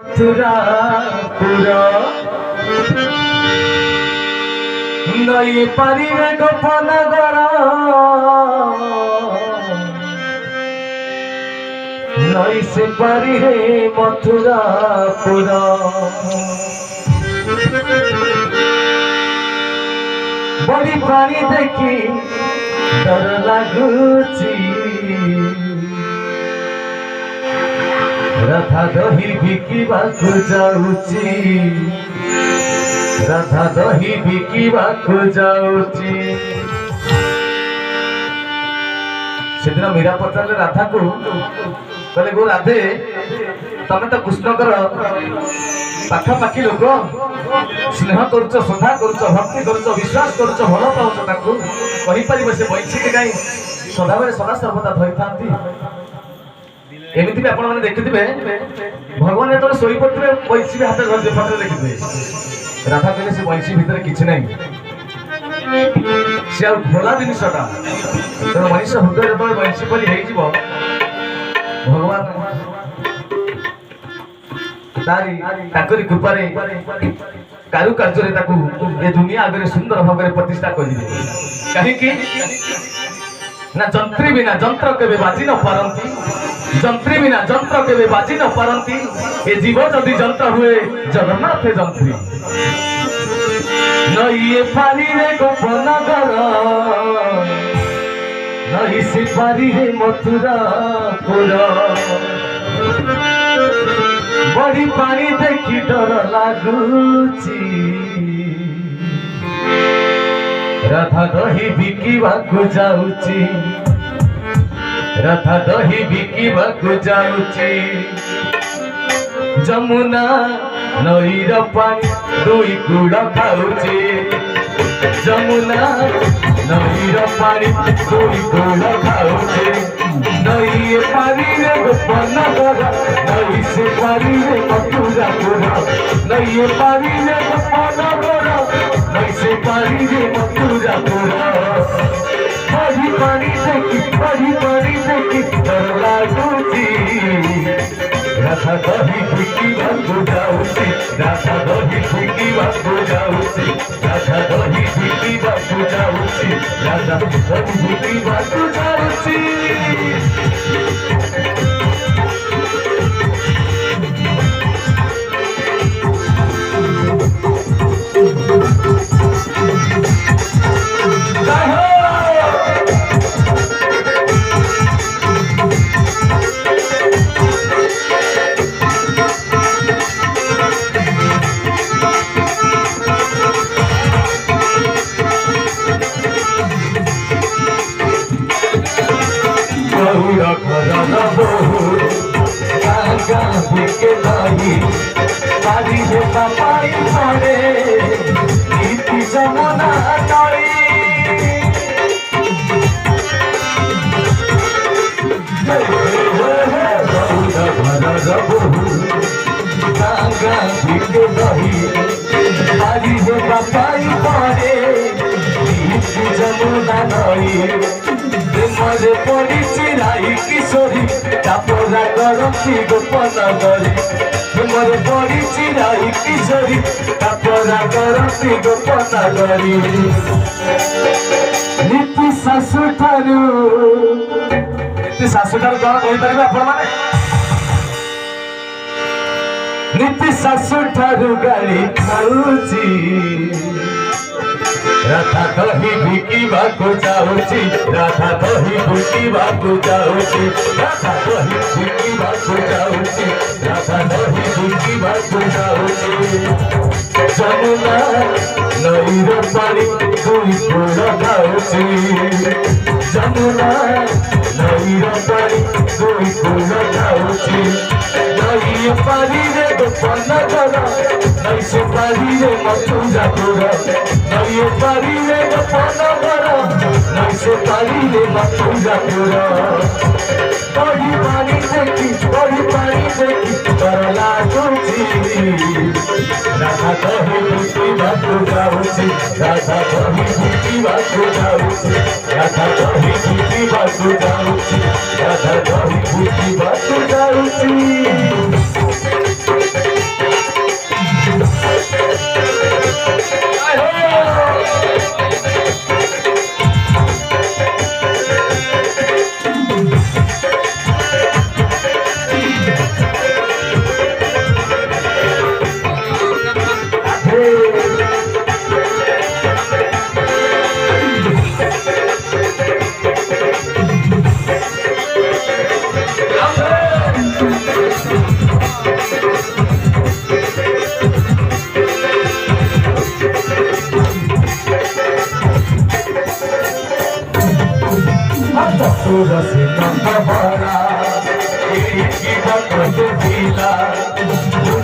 मथुरापुरा नई पारिबे गोपन गर नई से पारि रे मथुरापुरा बड़ी पानी देखी डर लगुची राधा दही बिकिबाकु जाउची राधा दही बिकिबाकु जाउची सेदिन मीरा पचारे राधा को कहले गो राधे तमे तो कृष्णकर पाखापाखी लोक स्नेह करुच श्रद्धा करुच भक्ति करुच विश्वास करुच भल पाउच ताकू कहि परिबे से बैठी गाई सदाबेले सदा सर्वदा धरि थांती एमती भी आपने देखिथे भगवान जो शोई पड़े बैसी हाथ धरते फटे देखिथे राधा कहले से बैसी भितर किसी ना सी आ भोला जिनटा तेज मनुष्य हृदय जो बैसी परी भगवान तारी कृपारे कारुकार्य ये दुनिया आगे सुंदर भाव में प्रतिष्ठा करेंगे कहीं ना जंत्री बिना जंत्र के बाजी न पारती जंत्री बिना जंत्र के बाजी न पारती ये जीव जदि जंत्र हुए जगन्नाथ जंत्री नई पारी रे गोपन गर नई से पारी रे मथुरापुरा बड़ी पानी देखी डर लगुची राधा दही बिकिबाकु जाउची राधा दही बिकिबाकु जाउची जमुना नईर पानी दुई कूड़ खाउची जमुना नईर पानी दुई कूड़ खाउची नई पानी रे गोपन गर नई से पानी रे मथुरापुरा नई पानी रे गोपन गर नई से पानी रे मथुरापुरा बड़ी पानी देखी डर लगुची राधा दही बिकिबाकु जाउची राधा दही बिकिबाकु जाउची राधा दही बिकिबाकु जाउची राधा दही बिकिबाकु जाउची पारी हे पापाई पड़े नीति जमुना नई पारी हे पापाई पड़े नीति जमुना नई मरे पड़ी चिराई किशोरी चापोरा करती गोपन गरी मरे पड़ी चिराई किशोरी चापोरा करती गोपन गरी नीति शाशु ठारू कौन कहीपर आपण मैंने नीति शाशु ठारू गाड़ी खाऊची राधा दही बिकिबाकु जाउची राधा दही बिकिबाकु जाउची राधा दही बिकिबाकु जाउची राधा दही बिकिबाकु जाउची जमुना नईर पानी दुई कूड़ खाउची जमुना नईर पानी दुई कूड़ खाउची नई पानी रे गोपन गर नई से पारी रे मथुरापुरा नई पारी रे गोपन गर नई से पारी रे मथुरापुरा बड़ी पानी देखी डर लगुची राधा दही बिकिबाकु जाउची राधा दही बिकिबाकु जाउची राधा दही बिकिबाकु जाउची राधा दही बिकिबाकु जाउची तुरसे नंद भरा